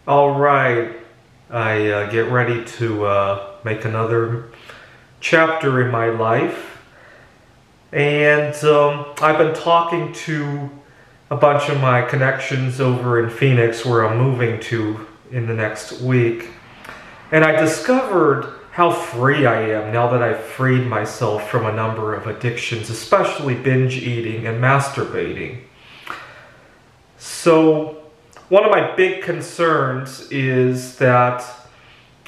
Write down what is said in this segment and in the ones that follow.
All right, I get ready to make another chapter in my life, and I've been talking to a bunch of my connections over in Phoenix, where I'm moving to in the next week, and I discovered how free I am now that I've freed myself from a number of addictions, especially binge eating and masturbating. So one of my big concerns is that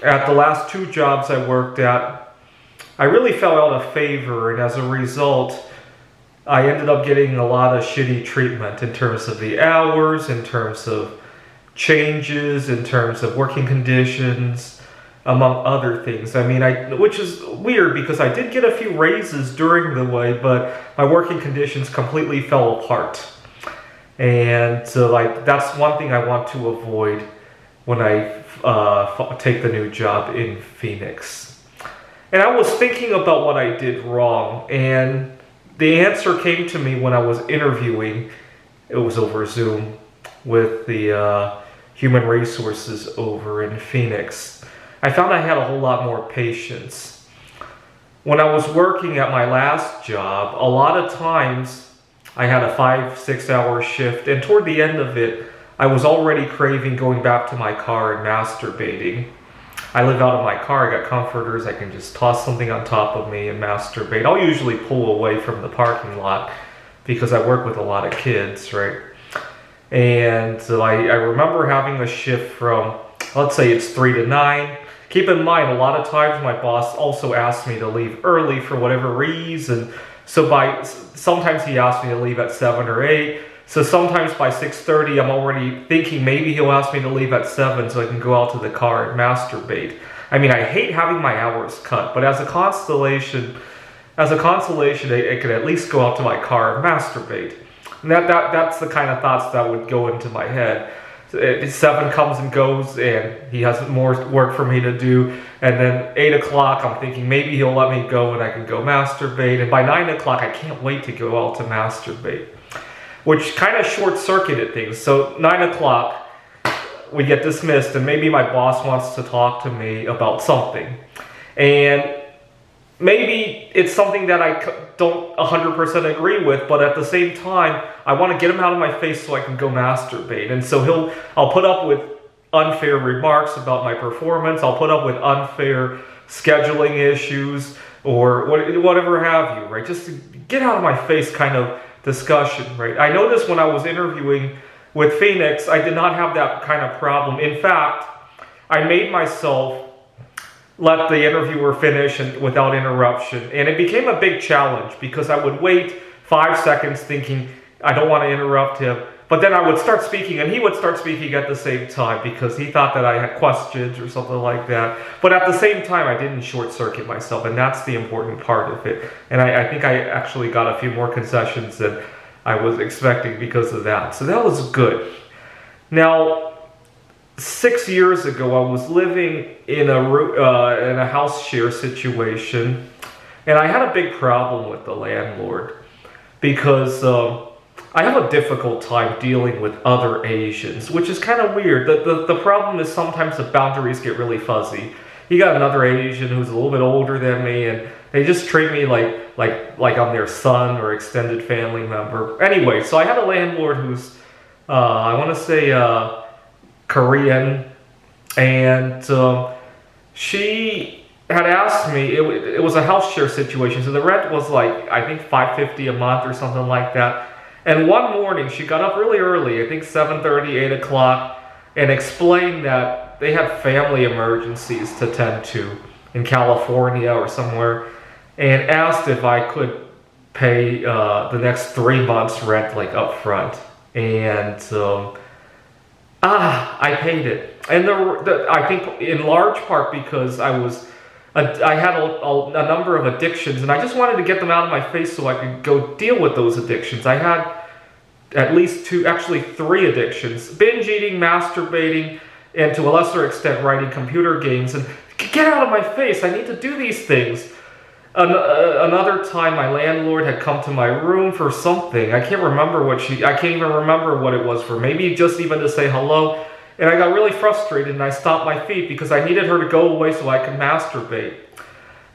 at the last two jobs I worked at, I really fell out of favor, and as a result, I ended up getting a lot of shitty treatment in terms of the hours, in terms of changes, in terms of working conditions, among other things. I mean, which is weird because I did get a few raises during the way, but my working conditions completely fell apart. And that's one thing I want to avoid when I take the new job in Phoenix. And I was thinking about what I did wrong, and the answer came to me when I was interviewing. It was over Zoom with the human resources over in Phoenix. I found I had a whole lot more patience. When I was working at my last job, a lot of times I had a 5-6 hour shift, and toward the end of it, I was already craving going back to my car and masturbating. I live out of my car, I got comforters, I can just toss something on top of me and masturbate. I'll usually pull away from the parking lot because I work with a lot of kids, right? And so I remember having a shift from, let's say it's 3 to 9. Keep in mind, a lot of times my boss also asked me to leave early for whatever reason. So sometimes he asked me to leave at 7 or 8. So sometimes by 6:30, I'm already thinking maybe he'll ask me to leave at 7 so I can go out to the car and masturbate. I mean, I hate having my hours cut, but as a consolation, I could at least go out to my car and masturbate. And that's the kind of thoughts that would go into my head. 7 comes and goes, and he has more work for me to do. And then 8 o'clock, I'm thinking maybe he'll let me go and I can go masturbate. And by 9 o'clock, I can't wait to go out to masturbate, which kind of short-circuited things. So 9 o'clock, we get dismissed, and maybe my boss wants to talk to me about something. And maybe it's something that I don't 100% agree with, but at the same time, I want to get him out of my face so I can go masturbate. And so I'll put up with unfair remarks about my performance. I'll put up with unfair scheduling issues or whatever have you, right? Just to get out of my face kind of discussion, right? I noticed when I was interviewing with Phoenix, I did not have that kind of problem. In fact, I made myself let the interviewer finish without interruption, and it became a big challenge because I would wait 5 seconds thinking I don't want to interrupt him, but then I would start speaking and he would start speaking at the same time because he thought that I had questions or something like that. But at the same time, I didn't short-circuit myself, and that's the important part of it. And I think I actually got a few more concessions than I was expecting because of that. So that was good. Now, 6 years ago, I was living in a house share situation, and I had a big problem with the landlord because I have a difficult time dealing with other Asians, which is kind of weird. The problem is sometimes the boundaries get really fuzzy. You got another Asian who's a little bit older than me, and they just treat me like I'm their son or extended family member. Anyway, so I had a landlord who's, I want to say, Korean, and she had asked me, it was a house share situation, so the rent was like, I think $550 a month or something like that. And one morning she got up really early, I think 7:30, 8 o'clock, and explained that they had family emergencies to tend to in California or somewhere, and asked if I could pay the next 3 months rent like up front. And I paid it, and I think in large part because I had a number of addictions, and I just wanted to get them out of my face so I could go deal with those addictions. I had at least 3 addictions: binge eating, masturbating, and to a lesser extent writing computer games. And get out of my face, I need to do these things. Another time, my landlord had come to my room for something. I can't even remember what it was for. Maybe just even to say hello. And I got really frustrated and I stomped my feet because I needed her to go away so I could masturbate.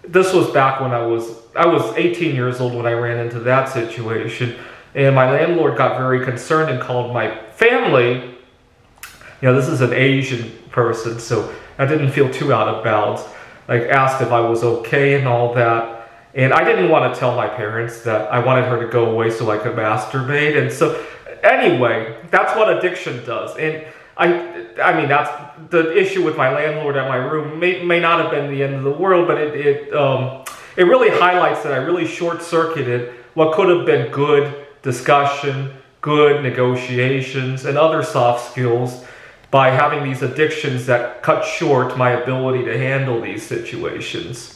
This was back when I was 18 years old when I ran into that situation. And my landlord got very concerned and called my family. This is an Asian person, so I didn't feel too out of bounds. Like, asked if I was okay and all that. And I didn't want to tell my parents that I wanted her to go away so I could masturbate. And so, anyway, that's what addiction does. And I mean, that's the issue with my landlord at my room. May not have been the end of the world, but it really highlights that I really short-circuited what could have been good discussion, good negotiations, and other soft skills by having these addictions that cut short my ability to handle these situations.